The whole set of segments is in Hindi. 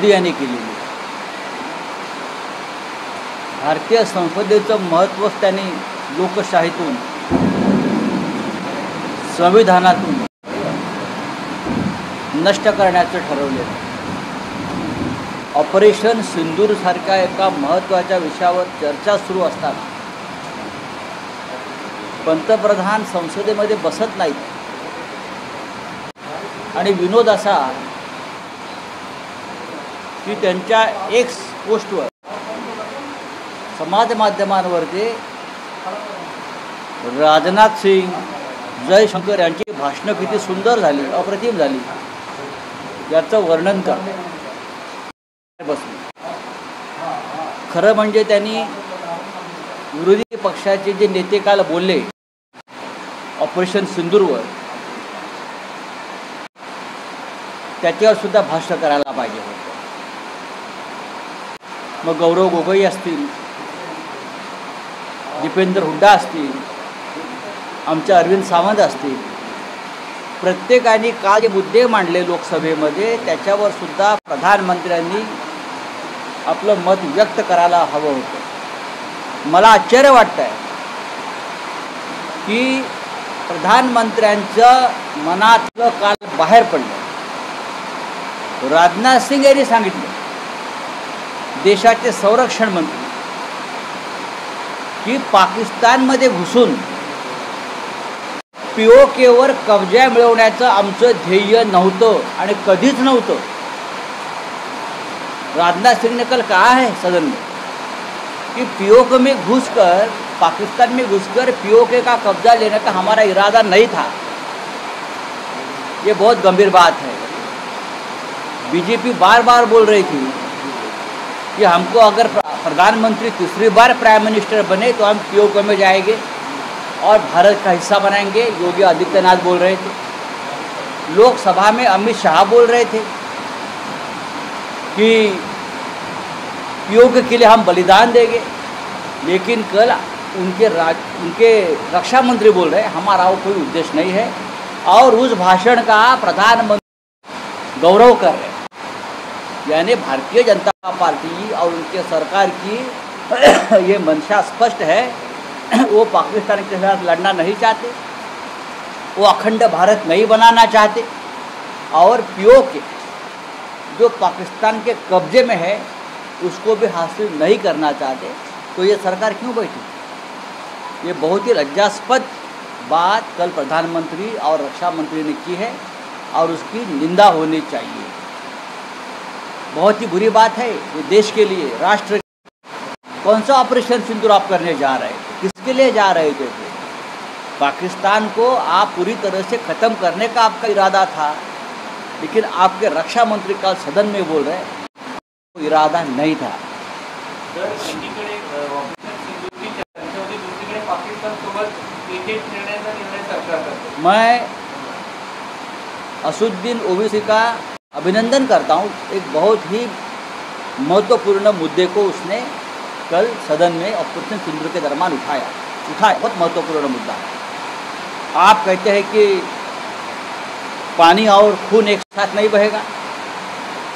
मोदी यांनी केलेली. भारतीय संसदेचं महत्त्वच त्यांनी लोकशाहीतून, संविधानातून नष्ट करण्याचं ठरवलेलं. ऑपरेशन सिंदूरसारख्या एका महत्त्वाच्या विषयावर चर्चा सुरू असताना पंतप्रधान संसदेमध्ये बसत नाहीत. आणि विनोद असा की त्यांच्या एक्स पोस्टवर समाज माध्यमांवर ते राजनाथ सिंग, जयशंकर यांची भाषणं किती सुंदर झाली, अप्रतिम झाली याचं वर्णन करतात. खरं म्हणजे त्यांनी विरोधी पक्षाचे जे नेते काल बोलले ऑपरेशन सिंदूरवर, त्याच्यावर सुद्धा भाष्य करायला पाहिजे होतं. मग गौरव गोगोई असतील, दीपेंद्र हुड्डा असतील, आमचे अरविंद सावंत असतील, प्रत्येकाने काल जे मुद्दे मांडले लोकसभेमध्ये त्याच्यावर सुद्धा प्रधानमंत्र्यांनी आपलं मत व्यक्त करायला हवं होतं. मला आश्चर्य वाटतं आहे की प्रधानमंत्र्यांचं मनातलं काल बाहेर पडलं. राजनाथ सिंग यांनी सांगितलं, देशाचे संरक्षण मंत्री, की पाकिस्तानमध्ये घुसून POKवर कब्जा मिळवण्याचं आमचं ध्येय नव्हतं आणि कधीच नव्हतं. राजनाथ सिंह ने कल कहा है सदन में कि POK में घुसकर, पाकिस्तान में घुसकर POK का कब्जा लेने का हमारा इरादा नहीं था. ये बहुत गंभीर बात है. बीजेपी बार बार बोल रही थी कि हमको अगर प्रधानमंत्री तीसरी बार प्राइम मिनिस्टर बने तो हम POK में जाएंगे और भारत का हिस्सा बनाएंगे. योगी आदित्यनाथ बोल रहे थे. लोकसभा में अमित शाह बोल रहे थे कि POK के लिए हम बलिदान देंगे. लेकिन कल उनके रक्षा मंत्री बोल रहे हैं हमारा वो कोई उद्देश्य नहीं है, और उस भाषण का प्रधानमंत्री गौरव कर रहे हैं. यानी भारतीय जनता पार्टी और उनके सरकार की ये मंशा स्पष्ट है. वो पाकिस्तान के साथ लड़ना नहीं चाहते, वो अखंड भारत नहीं बनाना चाहते, और POK जो पाकिस्तान के कब्जे में है उसको भी हासिल नहीं करना चाहते. तो ये सरकार क्यों बैठी? ये बहुत ही लज्जास्पद बात कल प्रधानमंत्री और रक्षा मंत्री ने की है और उसकी निंदा होनी चाहिए. बहुत ही बुरी बात है ये देश के लिए, राष्ट्र. कौन सा ऑपरेशन सिंदूर आप करने जा रहे थे? किसके लिए जा रहे थे? पाकिस्तान को आप पूरी तरह से ख़त्म करने का आपका इरादा था, लेकिन आपके रक्षा मंत्री कल सदन में बोल रहे हैं वो इरादा नहीं था. मैं असुद्दीन ओवैसी का अभिनंदन करता हूँ. एक बहुत ही महत्वपूर्ण मुद्दे को उसने कल सदन में ऑपरेशन सिंदूर के दरमियान उठाया. बहुत महत्वपूर्ण मुद्दा है. आप कहते हैं कि पानी और खून एक साथ नहीं बहेगा.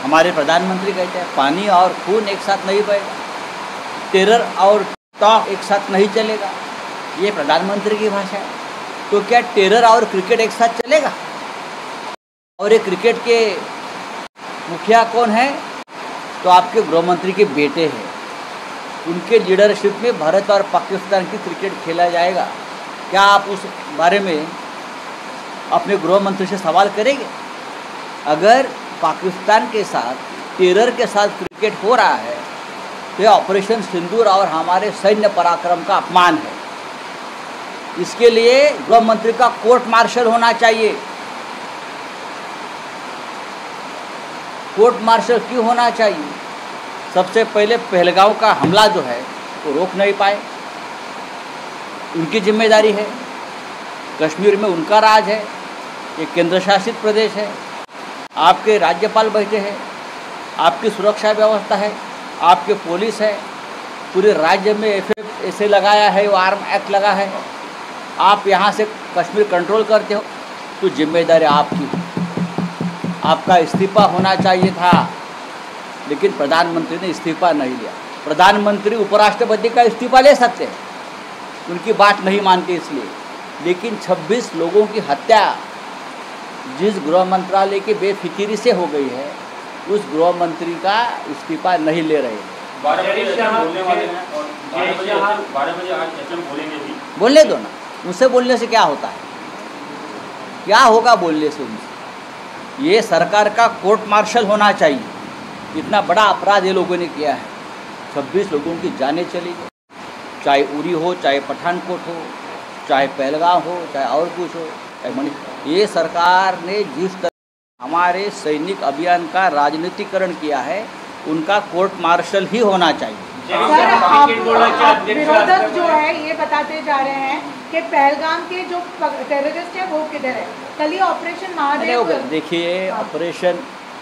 हमारे प्रधानमंत्री कहते हैं पानी और खून एक साथ नहीं बहेगा, टेरर और टॉक एक साथ नहीं चलेगा. ये प्रधानमंत्री की भाषा है. तो क्या टेरर और क्रिकेट एक साथ चलेगा? और ये क्रिकेट के मुखिया कौन है? तो आपके गृह मंत्री के बेटे हैं. उनके लीडरशिप में भारत और पाकिस्तान की क्रिकेट खेला जाएगा. क्या आप उस बारे में अपने गृह मंत्री से सवाल करेंगे? अगर पाकिस्तान के साथ, टेरर के साथ क्रिकेट हो रहा है तो यह ऑपरेशन सिंदूर और हमारे सैन्य पराक्रम का अपमान है. इसके लिए गृह मंत्री का कोर्ट मार्शल होना चाहिए. कोर्ट मार्शल क्यों होना चाहिए? सबसे पहले पहलगांव का हमला जो है वो रोक नहीं पाए, उनकी जिम्मेदारी है. कश्मीर में उनका राज है, ये केंद्र शासित प्रदेश है. आपके राज्यपाल बैठे हैं, आपकी सुरक्षा व्यवस्था है, आपके पुलिस है, पूरे राज्य में ऐसे लगाया है, वो आर्म एक्ट लगा है. आप यहाँ से कश्मीर कंट्रोल करते हो तो जिम्मेदारी आपकी. आपका इस्तीफा होना चाहिए था. लेकिन प्रधानमंत्री ने इस्तीफा नहीं लिया। प्रधानमंत्री उपराष्ट्रपति का इस्तीफा ले सकते हैं, उनकी बात नहीं मानते इसलिए, लेकिन 26 लोगों की हत्या जिस गृह मंत्रालय की बेफिक्री से हो गई है, उस गृह मंत्री का इस्तीफा नहीं ले रहे हैं। 12 बजे बोलने वाले हैं और 12 बजे आज एचएम बोलेंगे भी। बोलने दो ना, उनसे बोलने से क्या होता है, क्या होगा बोलने से उनसे? ये सरकार का कोर्ट मार्शल होना चाहिए। इतना बड़ा अपराध ये लोगों ने किया है, 26 लोगों की जानें चली गई, चाहे उरी हो, चाहे पठानकोट हो, चाहे पहलगाम हो, चाहे और कुछ हो, ये सरकार ने जिस तरह हमारे सैनिक अभियान का राजनीतिकरण किया है, उनका कोर्ट मार्शल ही होना चाहिए। विरोधक जो है ये बताते जा रहे हैं कि पहलगाम के जो टेररिस्ट है वो किधर है। कल ही ऑपरेशन महादेव, देखिए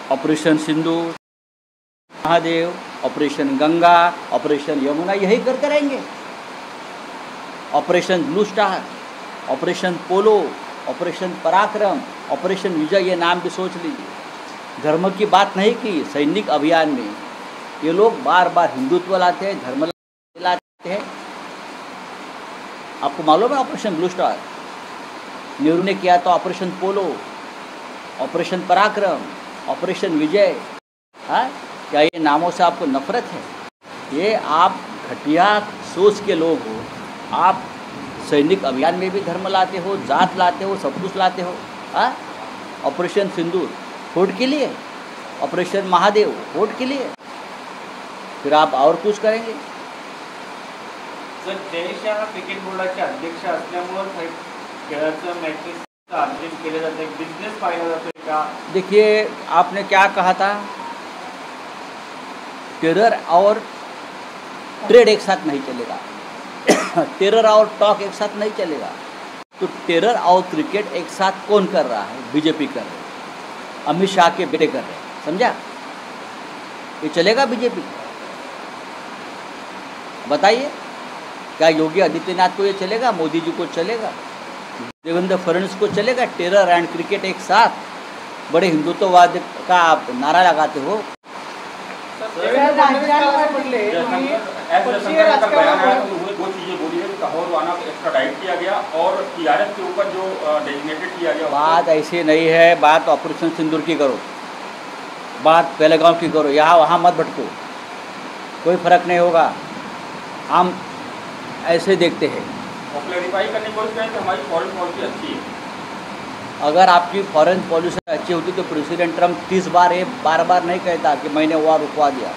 ऑपरेशन सिंदूर, महादेव, ऑपरेशन गंगा, ऑपरेशन यमुना, यही करते रहेंगे। ऑपरेशन ब्लू स्टार, ऑपरेशन पोलो, ऑपरेशन पराक्रम, ऑपरेशन विजय, ये नाम भी सोच लीजिए। धर्म की बात नहीं की सैनिक अभियान में। ये लोग बार बार हिंदुत्व लाते हैं, धर्म लाते हैं। आपको मालूम है ऑपरेशन ब्लू स्टार नेहरू ने किया, तो ऑपरेशन पोलो, ऑपरेशन पराक्रम, ऑपरेशन विजय, हाँ, क्या ये नामों से आपको नफरत है? ये आप घटिया सोच के लोग हो। आप सैनिक अभियान में भी धर्म लाते हो, जात लाते हो, सब कुछ लाते हो। हाँ, ऑपरेशन सिंदूर वोट के लिए, ऑपरेशन महादेव वोट के लिए, फिर आप और कुछ करेंगे। सर, जयेश हा क्रिकेट बोर्डाचे अध्यक्ष असल्यामुळे खेळाचं मॅचेसचं आयोजन केलं जातं, बिझनेस पाहिला जातोय का? देखिए, आपने क्या कहा था, टेरर और ट्रेड एक साथ नहीं चलेगा। टेरर और टॉक एक साथ नहीं चलेगा। तो टेरर और क्रिकेट एक साथ कौन कर रहा है? बीजेपी कर रही है, अमित शाह के बेटे कर रहे हैं, समझा? ये चलेगा बीजेपी? बताइए, क्या योगी आदित्यनाथ को ये चलेगा? मोदी जी को चलेगा? देवेंद्र फडणवीस को चलेगा? टेरर एंड क्रिकेट एक साथ बड़े हिंदुत्ववाद का आप नारा लगाते हो। किया गया और टीआरएस के ऊपर जो डेजिग्नेटेड किया गया, बात ऐसी नहीं है। बात ऑपरेशन सिंदूर की करो, बात पहलगाम की करो, यहाँ वहाँ मत भटको, कोई फर्क नहीं होगा। हम ऐसे देखते हैं। और क्लैरिफाई करने की कोशिश करें कि हमारी फॉरेन पॉलिसी अच्छी है। अगर आपकी फॉरेन पॉलिसी अच्छी होती तो प्रेसिडेंट ट्रम्प 30 बार ये बार बार नहीं कहता कि मैंने वॉर रुकवा दिया।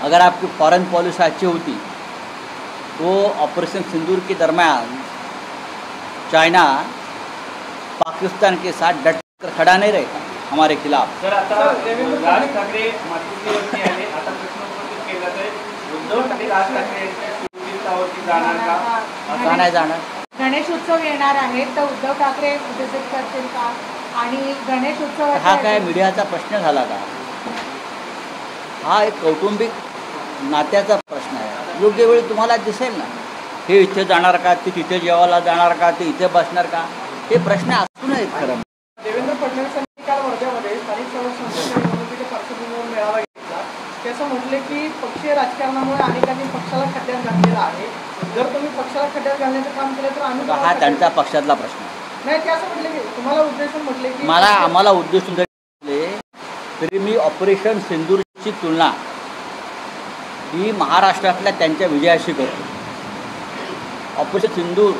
अगर आपकी फॉरेन पॉलिसी अच्छी होती तो ऑपरेशन सिंदूर के दरमियान चाइना पाकिस्तान के साथ डट कर खड़ा नहीं रहेगा हमारे खिलाफ। सर, आता राज ठाकरे मातृभूमीवरती आले, आता प्रश्न उपस्थित केला जातोय, उद्धव ठाकरे राज ठाकरे यांच्या जाणार का? का नाही जाणार? गणेश उत्सव येणार आहे, तर उद्धव ठाकरे विजिट करतील का? आणि गणेश उत्सव हा काय मीडियाचा प्रश्न झाला का? हा एक कौटुंबिक नात्याचा प्रश्न आहे। योग्य वेळी तुम्हाला दिसेल ना, हे इथे जाणार का, ते तिथे जेवायला जाणार का, ते इथे बसणार का, हे प्रश्न असू नयेत खरं। देवेंद्र फडणवीसांनी काल वर्ध्यामध्ये स्थानिक स्वराज्य निवडणुकीच्या पार्श्वभूमीवर मेळावा घेतला। ते असं म्हटले की पक्षीय राजकारणामुळे अनेकांनी पक्षाला खड्ड्यात घातलेला आहे, जर तुम्ही पक्षाला खड्ड्यात घालण्याचं काम केलं तर आम्ही हा त्यांचा पक्षातला प्रश्न आहे। नाही, ते असं म्हटले की तुम्हाला उद्देशून म्हटले की आम्हाला उद्देशून तरी मी ऑपरेशन सिंदूरची तुलना ही महाराष्ट्रातल्या त्यांच्या विजयाशी करतो। ऑपरेशन सिंदूर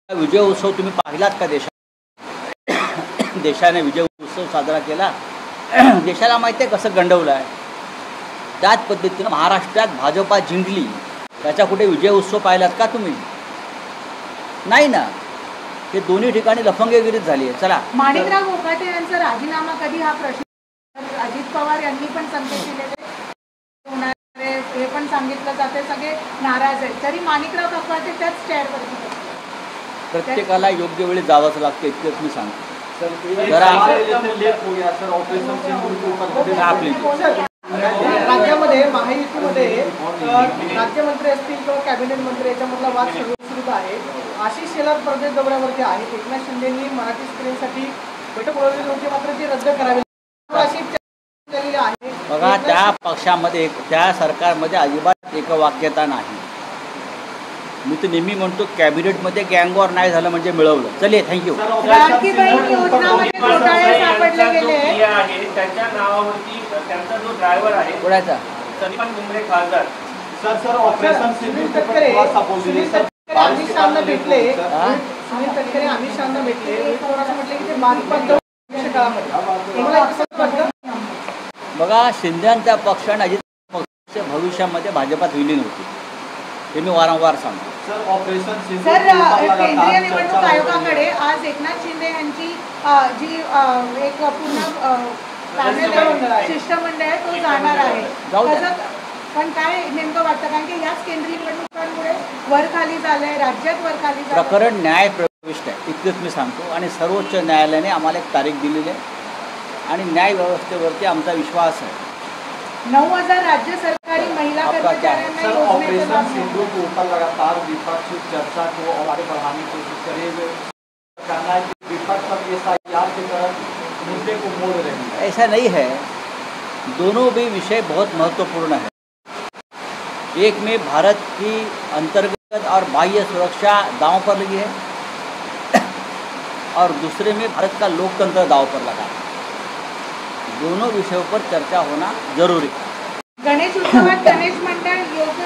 विजय उत्सव तुम्ही पाहिलात का? देशाने विजय उत्सव साजरा केला। देशाला माहिती आहे कसं गंडवलं आहे। त्याच पद्धतीनं महाराष्ट्रात भाजपा जिंकली, त्याच्या कुठे विजय उत्सव पाहिलात का तुम्ही? नाही ना। हे दोन्ही ठिकाणी लफंगेगिरी झाली आहे। चला, माणिकराव कोकाटे यांचा राजीनामा कधी, हा प्रश्न अजित पवार यांनी पण संकेत दिलेले होणार आहे, हे पण सांगितलं जाते, सगळे नाराज आहेत, तरी माणिकराव कोकाटे त्याच चेअरवर आहेत। प्रत्येकाला योग्य वेळी जावंच लागतं, इतकंच मी सांगतो। राज्यामध्ये महायुतीमध्ये राज्यमंत्री असतील किंवा कॅबिनेट मंत्री याच्यामधला वाद सुरू आहे। आशिष शेलार परदेश दौऱ्यावरती आहेत। एकनाथ शिंदेंनी मराठी स्क्रीनसाठी बैठक बोलवली होती, मात्र ती रद्द करावी अशी चर्चा झालेली आहे। बघा त्या पक्षामध्ये त्या सरकारमध्ये अजिबात एकवाक्यता नाही. मी तर नेहमी म्हणतो कॅबिनेटमध्ये गँगवॉर नाही झालं म्हणजे मिळवलं. चलिए थँक्यू. लाडकी बहीण योजनामध्ये घोटाळे सापडले गेले. आहे त्याच्या नावावरती त्यांचा जो ड्रायव्हर आहे कोणाचा सनीपान मुंबरे खासदार सर ऑपरेशन सुनील तटकरे अमित शहाना भेटले. सुनील तटकरे अमित शहाना भेटले. असं म्हटलं की ते बांधकाम काळामध्ये तुम्हाला कसं वाटतं? बघा शिंदेच्या पक्ष आणि अजित पक्ष भविष्यामध्ये भाजपात विलीन होती हे मी वारंवार सांगतो. सर ऑपरेशन सर केंद्रीय निवडणूक आयोगाकडे आज एकनाथ शिंदे यांची जी एक पूर्ण पॅनल आहे शिष्टमंडळ आहे तो जाणार आहे. जाऊ द्या. तसंच पण काय नेमकं वाटतं कारण की याच केंद्रीय निवडणुकांमुळे वर खाली झालंय राज्यात वर खाली झालंय. प्रकरण न्याय प्रविष्ट आहे इतकंच मी सांगतो आणि सर्वोच्च न्यायालयाने आम्हाला एक तारीख दिलेली आहे आणि न्याय व्यवस्थेवरती आमचा विश्वास आहे. 9,000 राज्य सरकारी महिला कर्मचाऱ्यांना सर योजनेचा ऑपरेशन लाभ सिंधु के ऊपर लगातार विपक्ष चर्चा को और आगे बढ़ाने की कोशिश करे हुए कहना है कि विपक्ष अब SIR की तरफ मुद्दे को मोड़ रहे हैं. ऐसा नहीं है. दोनों भी विषय बहुत महत्वपूर्ण है. एक में भारत की अंतर्गत और बाह्य सुरक्षा दांव पर लगी है और दूसरे में भारत का लोकतंत्र दांव पर लगा है. दोनों विषयों पर चर्चा होना जरूरी है. गणेश उत्सवात गणेश मंडळ योग